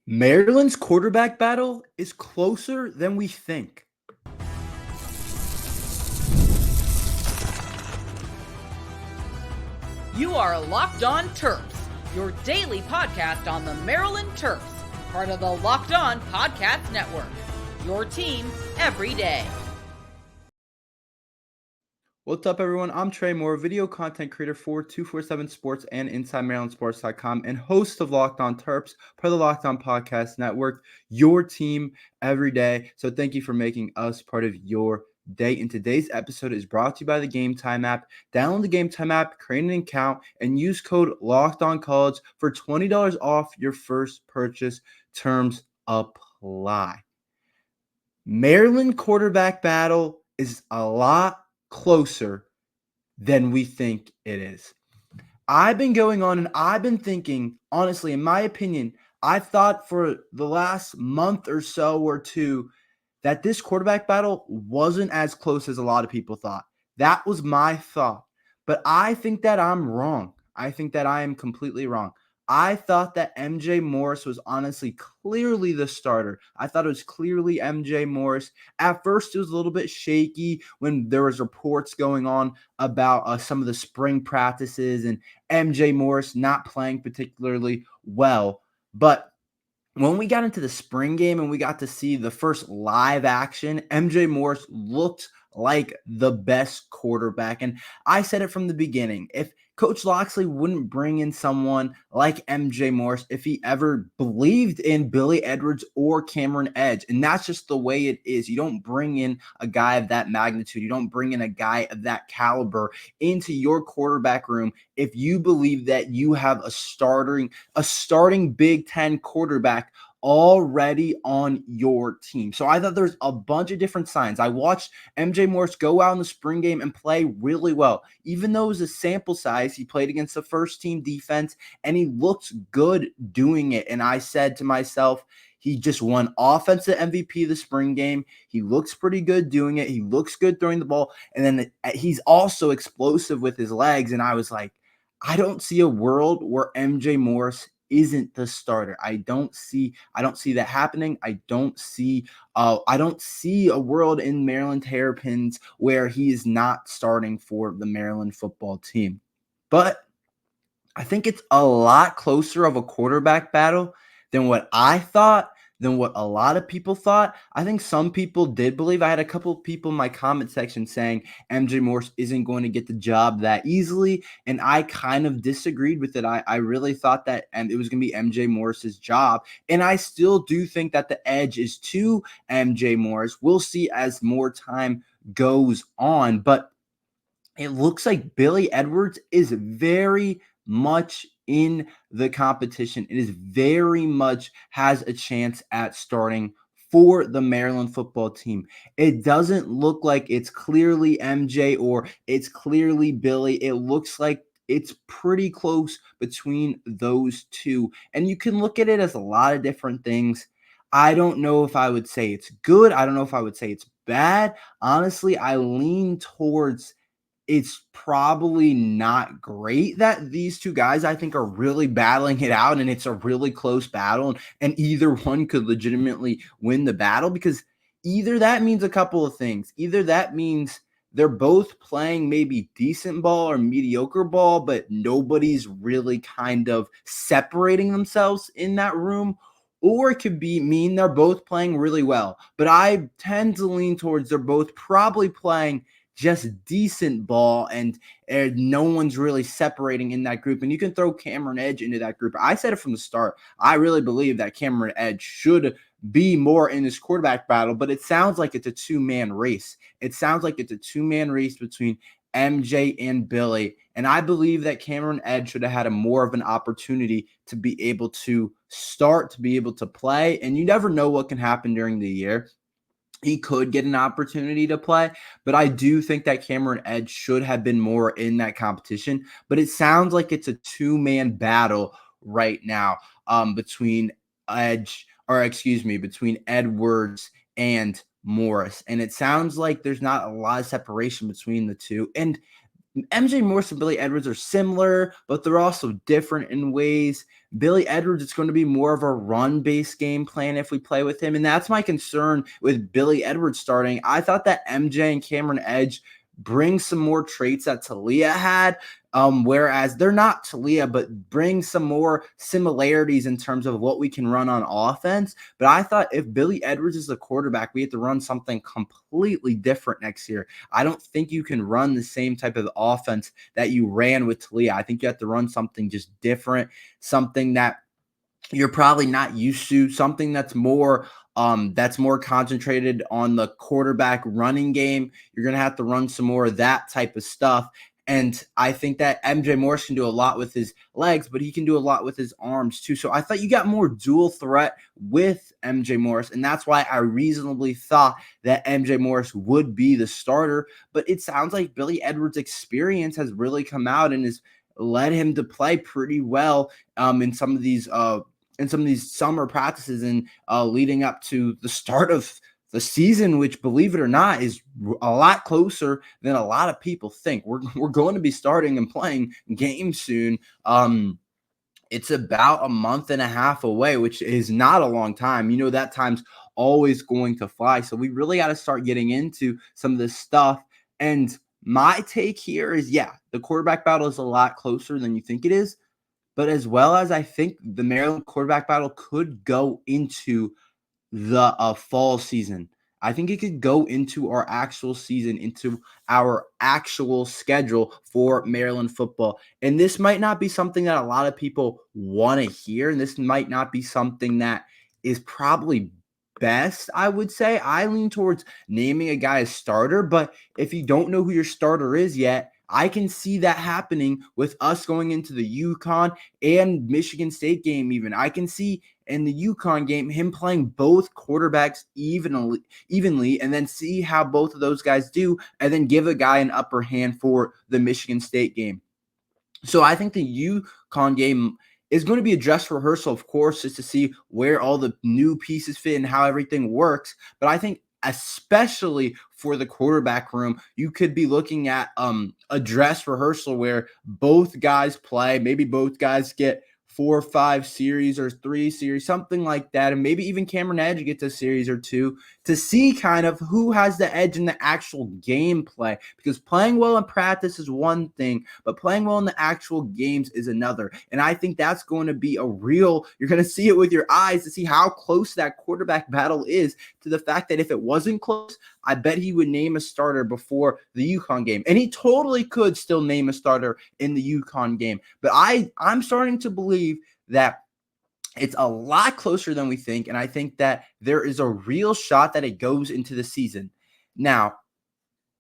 Maryland's quarterback battle is closer than we think. You are Locked On Terps, your daily podcast on the Maryland Terps, part of the Locked On Podcast Network. Your team every day. What's up, everyone? I'm Tre Moore, video content creator for 247 Sports and InsideMarylandSports.com, and host of Locked On Terps, part of the Locked On Podcast Network, your team every day. So thank you for making us part of your day. And today's episode is brought to you by the Gametime app. Download the Gametime app, create an account, and use code LOCKEDONCollege for $20 off your first purchase. Terms apply. Maryland quarterback battle is a lot closer than we think it is. I've been going on and I've been thinking, honestly, in my opinion, I thought for the last month or so or two that this quarterback battle wasn't as close as a lot of people thought. That was my thought. But I think that I'm wrong. I think that I am completely wrong. I thought that MJ Morris was honestly clearly the starter. I thought it was clearly MJ Morris. At first, it was a little bit shaky when there was reports going on about some of the spring practices and MJ Morris not playing particularly well. But when we got into the spring game and we got to see the first live action, MJ Morris looked like the best quarterback. And I said it from the beginning. If Coach Locksley wouldn't bring in someone like MJ Morris if he ever believed in Billy Edwards or Cameron Edge. And that's just the way it is. You don't bring in a guy of that magnitude. You don't bring in a guy of that caliber into your quarterback room if you believe that you have a starting Big Ten quarterback already on your team. So I thought there's a bunch of different signs. I watched MJ Morris go out in the spring game and play really well. Even though it was a sample size, he played against the first team defense and he looked good doing it. And I said to myself, he just won offensive MVP the spring game. He looks pretty good doing it. He looks good throwing the ball. And then he's also explosive with his legs. And I was like, I don't see a world where MJ Morris isn't the starter. I don't see that happening. I don't see a world in Maryland Terrapins where he is not starting for the Maryland football team. But I think it's a lot closer of a quarterback battle than what I thought, than what a lot of people thought. I think some people did believe. I had a couple of people in my comment section saying MJ Morris isn't going to get the job that easily, and I kind of disagreed with it. I really thought that it was going to be MJ Morris's job, and I still do think that the edge is to MJ Morris. We'll see as more time goes on, but it looks like Billy Edwards is very much in the competition. It is very much has a chance at starting for the Maryland football team. It doesn't look like it's clearly MJ or it's clearly Billy. It looks like it's pretty close between those two. And you can look at it as a lot of different things. I don't know if I would say it's good. I don't know if I would say it's bad. Honestly, I lean towards it's probably not great that these two guys, I think, are really battling it out, and it's a really close battle, and either one could legitimately win the battle, because either that means a couple of things. Either that means they're both playing maybe decent ball or mediocre ball, but nobody's really kind of separating themselves in that room, or it could mean they're both playing really well. But I tend to lean towards they're both probably playing just decent ball, and no one's really separating in that group. And you can throw Cameron Edge into that group. I said it from the start. I really believe that Cameron Edge should be more in this quarterback battle, but it sounds like it's a two-man race. It sounds like it's a two-man race between MJ and Billy. And I believe that Cameron Edge should have had more of an opportunity to be able to start, to be able to play. And you never know what can happen during the year. He could get an opportunity to play, but I do think that Cameron Edge should have been more in that competition. But it sounds like it's a two-man battle right now between Edwards and Morris. And it sounds like there's not a lot of separation between the two. And MJ Morris and Billy Edwards are similar, but they're also different in ways. Billy Edwards, it's going to be more of a run-based game plan if we play with him, and that's my concern with Billy Edwards starting. I thought that MJ and Cameron Edge bring some more traits that Talia had, whereas they're not Talia, but bring some more similarities in terms of what we can run on offense. But I thought if Billy Edwards is the quarterback, we have to run something completely different next year. I don't think you can run the same type of offense that you ran with Talia. I think you have to run something just different, something that you're probably not used to, something that's more concentrated on the quarterback running game. You're going to have to run some more of that type of stuff. And I think that MJ Morris can do a lot with his legs, but he can do a lot with his arms too. So I thought you got more dual threat with MJ Morris, and that's why I reasonably thought that MJ Morris would be the starter. But it sounds like Billy Edwards' experience has really come out and has led him to play pretty well in some of these summer practices and leading up to the start of the season, which, believe it or not, is a lot closer than a lot of people think. We're going to be starting and playing games soon. It's about a month and a half away, which is not a long time. You know, that time's always going to fly. So we really got to start getting into some of this stuff. And my take here is, yeah, the quarterback battle is a lot closer than you think it is. But as well as I think the Maryland quarterback battle could go into the fall season. I think it could go into our actual season, into our actual schedule for Maryland football. And this might not be something that a lot of people want to hear. And this might not be something that is probably best, I would say. I lean towards naming a guy as starter. But if you don't know who your starter is yet, I can see that happening with us going into the UConn and Michigan State game even. I can see in the UConn game him playing both quarterbacks evenly and then see how both of those guys do and then give a guy an upper hand for the Michigan State game. So I think the UConn game is going to be a dress rehearsal, of course, just to see where all the new pieces fit and how everything works. But I think especially for the quarterback room, you could be looking at a dress rehearsal where both guys play. Maybe both guys get 4 or 5 series or 3 series, something like that. And maybe even Cameron Edge gets a series or 2 to see kind of who has the edge in the actual gameplay. Because playing well in practice is one thing, but playing well in the actual games is another. And I think that's going to be you're going to see it with your eyes to see how close that quarterback battle is to the fact that if it wasn't close, I bet he would name a starter before the UConn game. And he totally could still name a starter in the UConn game. But I'm starting to believe that it's a lot closer than we think. And I think that there is a real shot that it goes into the season. Now,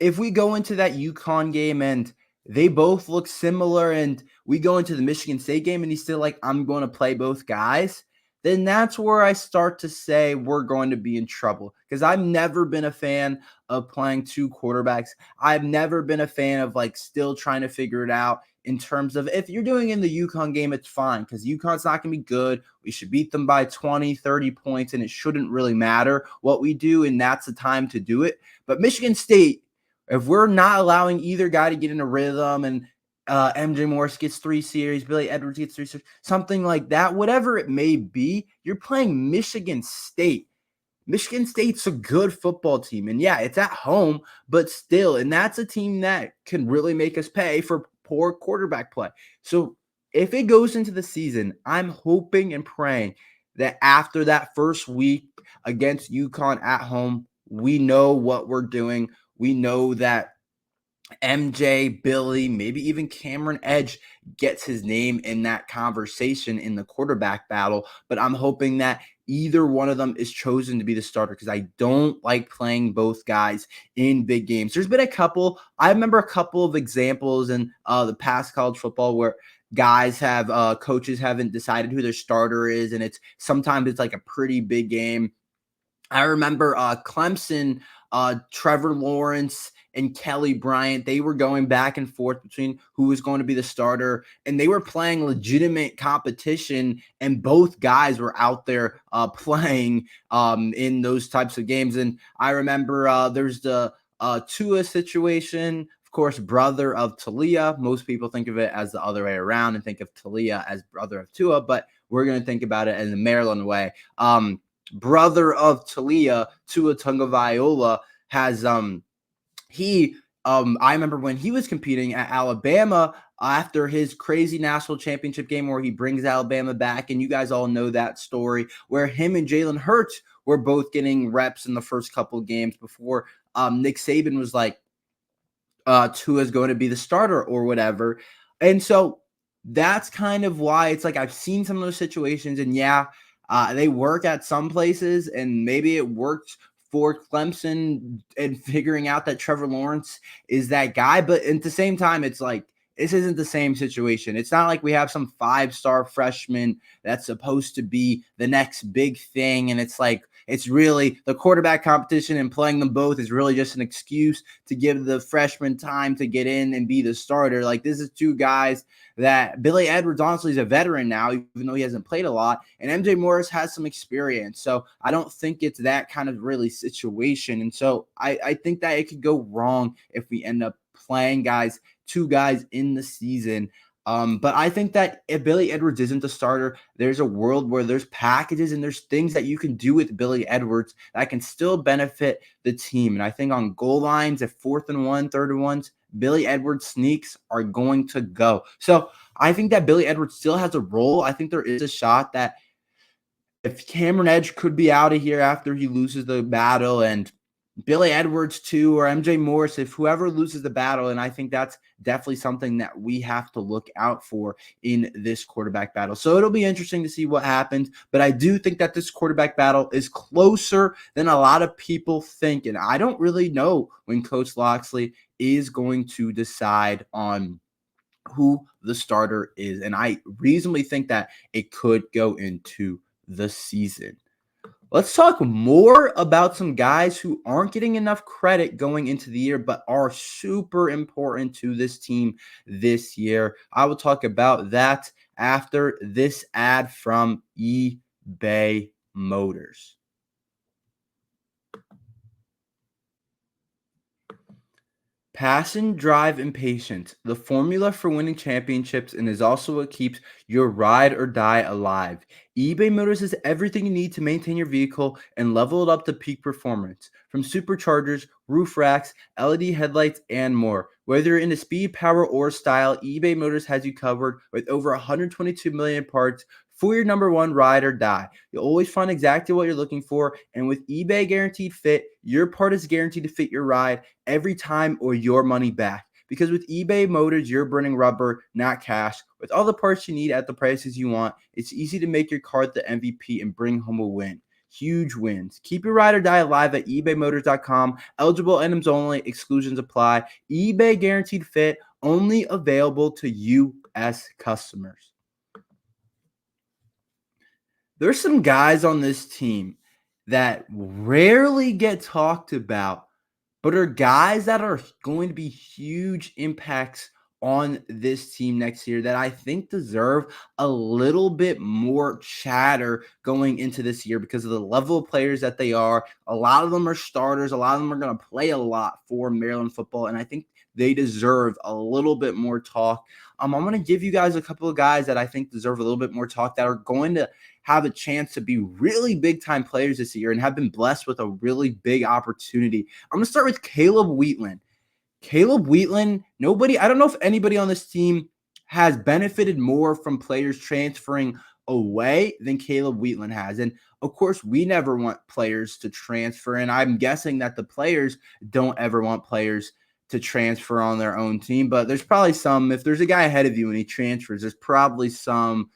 if we go into that UConn game and they both look similar and we go into the Michigan State game and he's still like, I'm going to play both guys, then that's where I start to say we're going to be in trouble. Because I've never been a fan of playing 2 quarterbacks. I've never been a fan of still trying to figure it out in terms of if you're doing in the UConn game, it's fine because UConn's not going to be good. We should beat them by 20, 30 points, and it shouldn't really matter what we do, and that's the time to do it. But Michigan State, if we're not allowing either guy to get in a rhythm and MJ Morris gets 3 series, Billy Edwards gets 3 series, something like that, whatever it may be, you're playing Michigan State. Michigan State's a good football team. And yeah, it's at home, but still, and that's a team that can really make us pay for poor quarterback play. So if it goes into the season, I'm hoping and praying that after that first week against UConn at home, we know what we're doing. We know that MJ, Billy, maybe even Cameron Edge gets his name in that conversation in the quarterback battle. But I'm hoping that either one of them is chosen to be the starter because I don't like playing both guys in big games. There's been I remember a couple of examples in the past college football where coaches haven't decided who their starter is. And sometimes it's like a pretty big game. I remember Clemson, Trevor Lawrence and Kelly Bryant, they were going back and forth between who was going to be the starter, and they were playing legitimate competition, and both guys were out there playing in those types of games. And I remember there's the Tua situation. Of course, brother of Talia. Most people think of it as the other way around and think of Talia as brother of Tua, but we're going to think about it in the Maryland way. Brother of Talia, Tua Tagovailoa, has I remember when he was competing at Alabama after his crazy national championship game where he brings Alabama back, and you guys all know that story, where him and Jalen Hurts were both getting reps in the first couple of games before Nick Saban was like, Tua is going to be the starter or whatever. And so that's kind of why it's like I've seen some of those situations, and they work at some places, and maybe it worked for Clemson and figuring out that Trevor Lawrence is that guy. But at the same time, it's like this isn't the same situation. It's not like we have some 5-star freshman that's supposed to be the next big thing, and it's like it's really the quarterback competition, and playing them both is really just an excuse to give the freshman time to get in and be the starter. Like, this is two guys that Billy Edwards, honestly, is a veteran now, even though he hasn't played a lot, and MJ Morris has some experience. So I don't think it's that kind of really situation. And so I think that it could go wrong if we end up playing two guys in the season. But I think that if Billy Edwards isn't the starter, there's a world where there's packages and there's things that you can do with Billy Edwards that can still benefit the team. And I think on goal lines at 4th and 1, 3rd and 1s, Billy Edwards sneaks are going to go. So I think that Billy Edwards still has a role. I think there is a shot that if Cameron Edge could be out of here after he loses the battle, and Billy Edwards too, or MJ Morris, if whoever loses the battle. And I think that's definitely something that we have to look out for in this quarterback battle. So it'll be interesting to see what happens. But I do think that this quarterback battle is closer than a lot of people think. And I don't really know when Coach Loxley is going to decide on who the starter is. And I reasonably think that it could go into the season. Let's talk more about some guys who aren't getting enough credit going into the year, but are super important to this team this year. I will talk about that after this ad from eBay Motors. Passion, drive, and patience, the formula for winning championships, and is also what keeps your ride or die alive. eBay Motors has everything you need to maintain your vehicle and level it up to peak performance. From superchargers, roof racks, LED headlights, and more. Whether you're into speed, power, or style, eBay Motors has you covered with over 122 million parts for your number one ride or die. You'll always find exactly what you're looking for, and with eBay Guaranteed Fit, your part is guaranteed to fit your ride every time or your money back. Because with eBay Motors, you're burning rubber, not cash. With all the parts you need at the prices you want, it's easy to make your car the MVP and bring home a win. Huge wins. Keep your ride or die alive at ebaymotors.com. Eligible items only. Exclusions apply. eBay Guaranteed Fit, only available to U.S. customers. There's some guys on this team that rarely get talked about, but are guys that are going to be huge impacts on this team next year that I think deserve a little bit more chatter going into this year because of the level of players that they are. A lot of them are starters. A lot of them are going to play a lot for Maryland football, and I think they deserve a little bit more talk. I'm going to give you guys a couple of guys that I think deserve a little bit more talk that are going to have a chance to be really big-time players this year and have been blessed with a really big opportunity. I'm going to start with Caleb Wheatland. Caleb Wheatland, I don't know if anybody on this team has benefited more from players transferring away than Caleb Wheatland has. And of course, we never want players to transfer. And I'm guessing that the players don't ever want players to transfer on their own team. But there's probably some, if there's a guy ahead of you and he transfers, there's probably some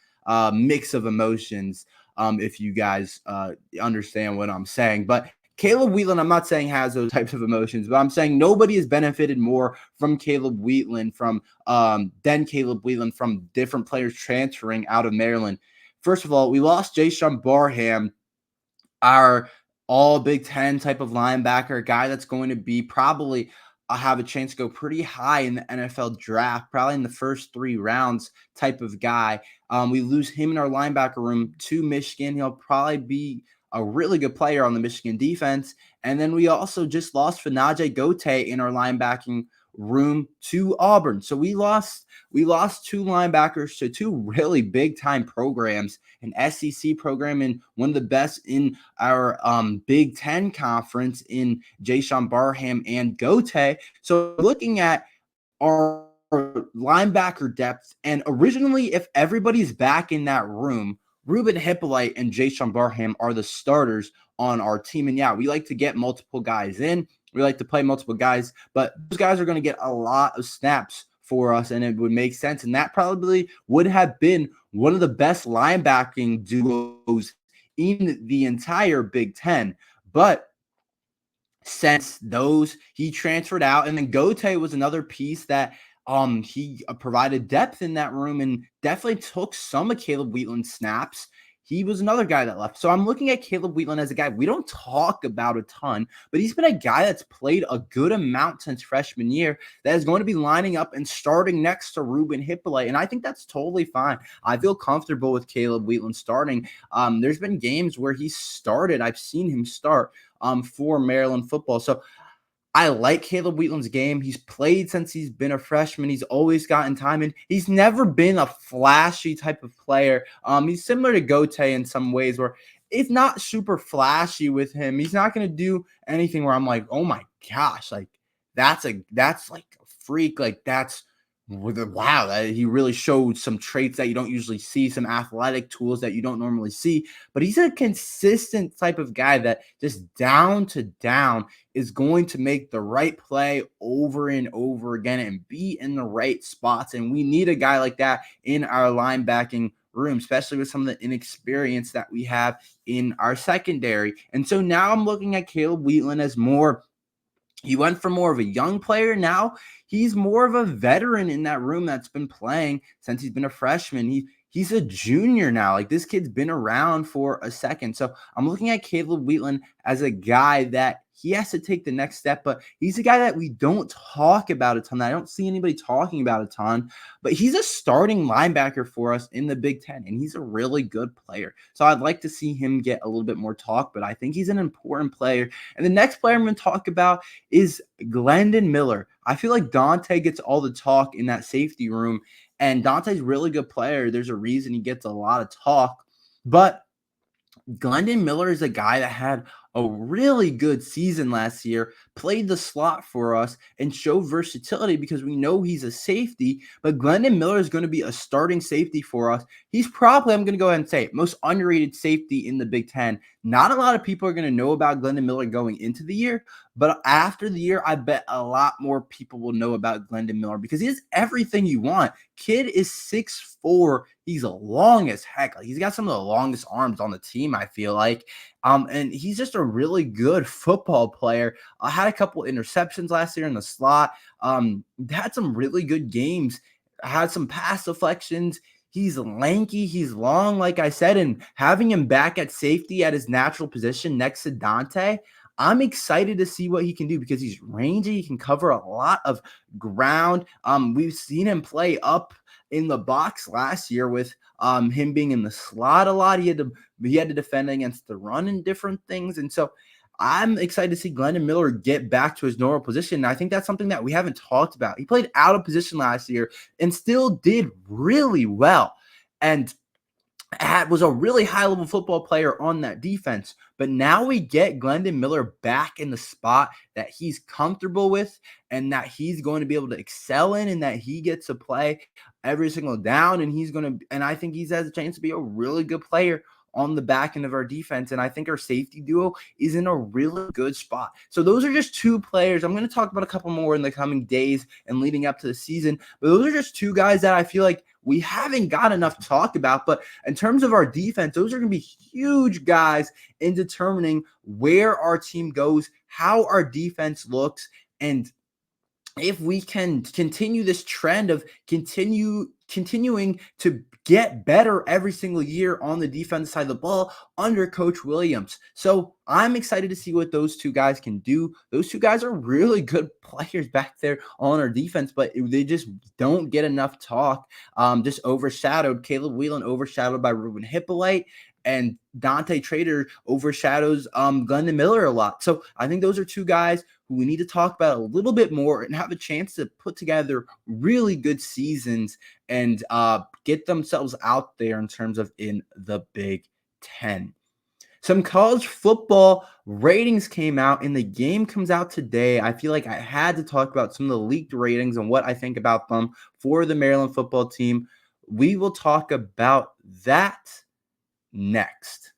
mix of emotions if you guys understand what I'm saying. But Caleb Wheatland, I'm not saying has those types of emotions, but I'm saying nobody has benefited more from Caleb Wheatland than Caleb Wheatland from different players transferring out of Maryland. First of all, we lost Jayshawn Barham, our all Big Ten type of linebacker, a guy that's going to be probably have a chance to go pretty high in the NFL draft, probably in the first 3 rounds type of guy. We lose him in our linebacker room to Michigan. He'll probably be a really good player on the Michigan defense. And then we also just lost Fanaje Gote in our linebacking room to Auburn. So we lost two linebackers to two really big time programs, an SEC program and one of the best in our Big Ten conference in Jason Barham and Gote. So looking at our linebacker depth, and originally, if everybody's back in that room, Ruben Hippolyte and Jason Barham are the starters on our team. And yeah, we like to get multiple guys in. We like to play multiple guys, but those guys are going to get a lot of snaps for us, and it would make sense. And that probably would have been one of the best linebacking duos in the entire Big Ten. But since those, he transferred out, and then Gote was another piece that he provided depth in that room and definitely took some of Caleb Wheatland's snaps. He was another guy that left. So I'm looking at Caleb Wheatland as a guy we don't talk about a ton, but he's been a guy that's played a good amount since freshman year that is going to be lining up and starting next to Ruben Hippolyte. And I think that's totally fine. I feel comfortable with Caleb Wheatland starting. There's been games where he started. I've seen him start for Maryland football. So I like Caleb Wheatland's game. He's played since he's been a freshman. He's always gotten time, and he's never been a flashy type of player. He's similar to Gote in some ways, where it's not super flashy with him. He's not going to do anything where I'm like, oh my gosh, like that's like a freak. Like that's wow, he really showed some traits that you don't usually see, some athletic tools that you don't normally see. But he's a consistent type of guy that just down to down is going to make the right play over and over again and be in the right spots. And we need a guy like that in our linebacking room, especially with some of the inexperience that we have in our secondary. And so now I'm looking at Caleb Wheatland as more. He went from more of a young player. Now he's more of a veteran in that room that's been playing since he's been a freshman. He's a junior now. Like this kid's been around for a second. So I'm looking at Caleb Wheatland as a guy that he has to take the next step, but he's a guy that we don't talk about a ton. I don't see anybody talking about a ton, but he's a starting linebacker for us in the Big Ten, and he's a really good player. So I'd like to see him get a little bit more talk, but I think he's an important player. And the next player I'm going to talk about is Glendon Miller. I feel like Dante gets all the talk in that safety room, and Dante's a really good player. There's a reason he gets a lot of talk, but Glendon Miller is a guy that had a really good season last year, played the slot for us, and showed versatility because we know he's a safety, but Glendon Miller is going to be a starting safety for us. He's probably, I'm going to go ahead and say it, most underrated safety in the Big Ten. Not a lot of people are going to know about Glendon Miller going into the year, but after the year, I bet a lot more people will know about Glendon Miller because he has everything you want. Kid is 6'4". He's long as heck. Like, he's got some of the longest arms on the team, I feel like. And he's just a really good football player. I had a couple interceptions last year in the slot. Had some really good games. Had some pass deflections. He's lanky. He's long, like I said, and having him back at safety at his natural position next to Dante, I'm excited to see what he can do because he's rangy. He can cover a lot of ground. We've seen him play up in the box last year with him being in the slot a lot. He had to defend against the run and different things. And so I'm excited to see Glendon Miller get back to his normal position. And I think that's something that we haven't talked about. He played out of position last year and still did really well. And was a really high-level football player on that defense. But now we get Glendon Miller back in the spot that he's comfortable with and that he's going to be able to excel in and that he gets to play every single down. And I think he has a chance to be a really good player on the back end of our defense. And I think our safety duo is in a really good spot. So those are just two players. I'm going to talk about a couple more in the coming days and leading up to the season. But those are just two guys that I feel like we haven't got enough to talk about. But in terms of our defense, those are going to be huge guys in determining where our team goes, how our defense looks, and if we can continue this trend of continuing to get better every single year on the defensive side of the ball under Coach Williams. So I'm excited to see what those two guys can do. Those two guys are really good players back there on our defense, but they just don't get enough talk. Just overshadowed. Caleb Wheatland overshadowed by Ruben Hippolyte, and Dante Trader overshadows Glendon Miller a lot. So I think those are two guys who we need to talk about a little bit more and have a chance to put together really good seasons and get themselves out there in terms of in the Big Ten. Some college football ratings came out, and the game comes out today. I feel like I had to talk about some of the leaked ratings and what I think about them for the Maryland football team. We will talk about that next.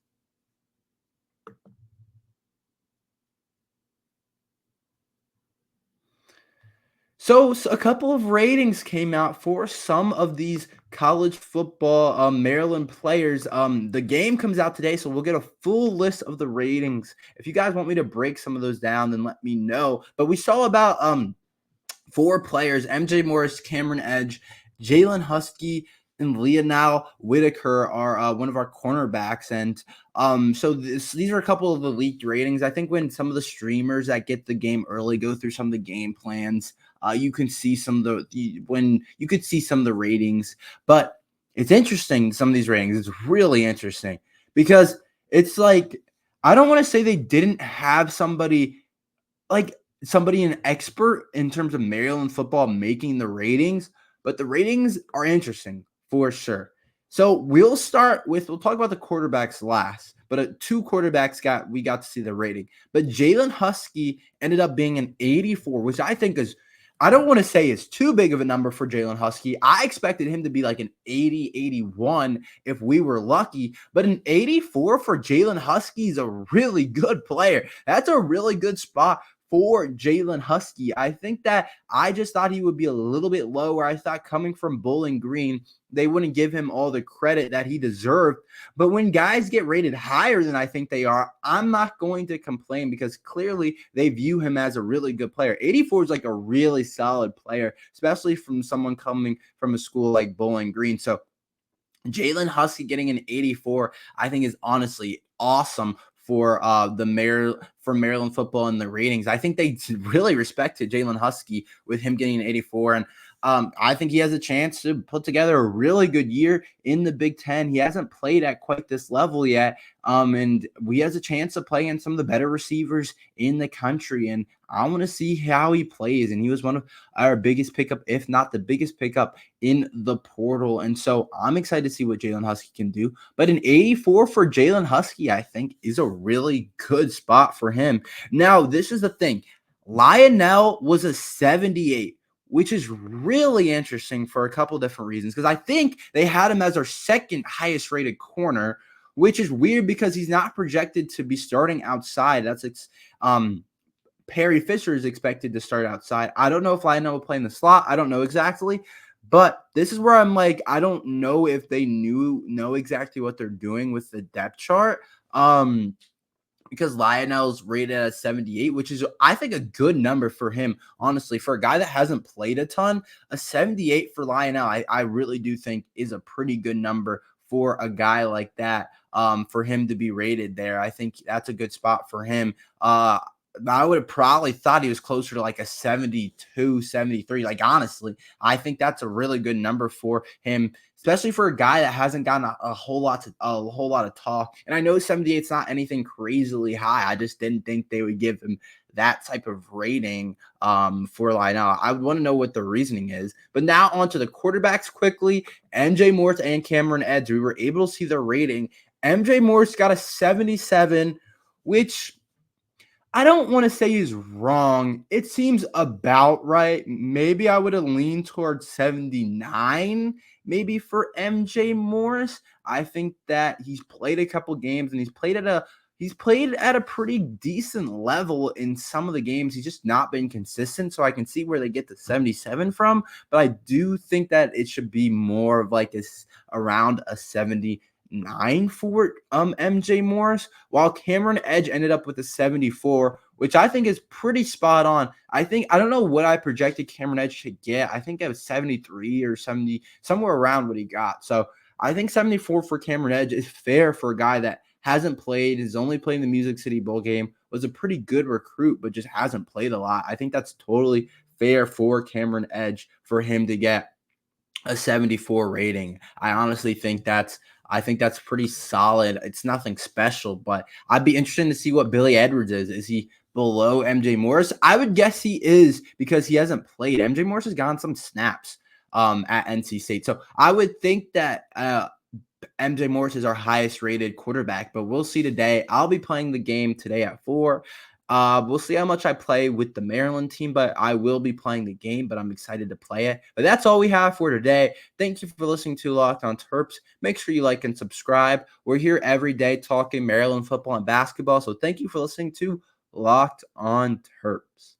So a couple of ratings came out for some of these college football Maryland players. The game comes out today, so we'll get a full list of the ratings. If you guys want me to break some of those down, then let me know. But we saw about 4 players: MJ Morris, Cameron Edge, Jalen Husky, and Leonel Whitaker are one of our cornerbacks. And so these are a couple of the leaked ratings. I think when some of the streamers that get the game early go through some of the game plans, you can see some of the ratings. But it's interesting, some of these ratings. It's really interesting because it's like, I don't want to say they didn't have somebody an expert in terms of Maryland football making the ratings, but the ratings are interesting for sure. So we'll talk about the quarterbacks last, but 2 quarterbacks we got to see the rating. But Jalen Husky ended up being an 84, which I think I don't want to say is too big of a number for Jalen Husky. I expected him to be like an 80, 81 if we were lucky, but an 84 for Jalen Husky is a really good player. That's a really good spot for Jalen Husky. I think that I just thought he would be a little bit lower. I thought coming from Bowling Green, they wouldn't give him all the credit that he deserved. But when guys get rated higher than I think they are, I'm not going to complain because clearly they view him as a really good player. 84 is like a really solid player, especially from someone coming from a school like Bowling Green. So Jalen Husky getting an 84, I think, is honestly awesome for Maryland football and the ratings. I think they really respected Jalen Husky with him getting an 84. And I think he has a chance to put together a really good year in the Big Ten. He hasn't played at quite this level yet. And he has a chance to play in some of the better receivers in the country. And I want to see how he plays. And he was one of our biggest pickup, if not the biggest pickup in the portal. And so I'm excited to see what Jalen Husky can do. But an 84 for Jalen Husky, I think, is a really good spot for him. Now, this is the thing. Lionel was a 78. Which is really interesting for a couple different reasons, because I think they had him as our second highest rated corner, which is weird because he's not projected to be starting outside. That's Perry Fisher is expected to start outside. I don't know if Lionel will play in the slot. I don't know exactly, but this is where I'm like, I don't know if they know exactly what they're doing with the depth chart. Because Lionel's rated at 78, which is, I think, a good number for him, honestly. For a guy that hasn't played a ton, a 78 for Lionel, I really do think is a pretty good number for a guy like that, for him to be rated there. I think that's a good spot for him. I would have probably thought he was closer to like a 72, 73. Like, honestly, I think that's a really good number for him, especially for a guy that hasn't gotten a whole lot of talk. And I know 78 is not anything crazily high. I just didn't think they would give him that type of rating for Lionel. I would want to know what the reasoning is. But now on to the quarterbacks quickly. MJ Morris and Cameron Edge. We were able to see their rating. MJ Morris got a 77, which I don't want to say he's wrong. It seems about right. Maybe I would have leaned towards 79, maybe for MJ Morris. I think that he's played a couple games and he's played at a pretty decent level in some of the games. He's just not been consistent, so I can see where they get the 77 from. But I do think that it should be more of like around a 79 for MJ Morris, while Cameron Edge ended up with a 74, which I think is pretty spot on. I don't know what I projected Cameron Edge to get. I think it was 73 or 70, somewhere around what he got. So I think 74 for Cameron Edge is fair for a guy that hasn't played, is only playing the Music City Bowl game, was a pretty good recruit, but just hasn't played a lot. I think that's totally fair for Cameron Edge for him to get a 74 rating. I honestly think that's I think that's pretty solid. It's nothing special, but I'd be interested to see what Billy Edwards is. Is he below MJ Morris? I would guess he is because he hasn't played. MJ Morris has gotten some snaps at NC State. So I would think that MJ Morris is our highest rated quarterback, but we'll see today. I'll be playing the game today at 4. We'll see how much I play with the Maryland team, but I will be playing the game, but I'm excited to play it. But that's all we have for today. Thank you for listening to Locked on Terps. Make sure you like and subscribe. We're here every day talking Maryland football and basketball. So thank you for listening to Locked on Terps.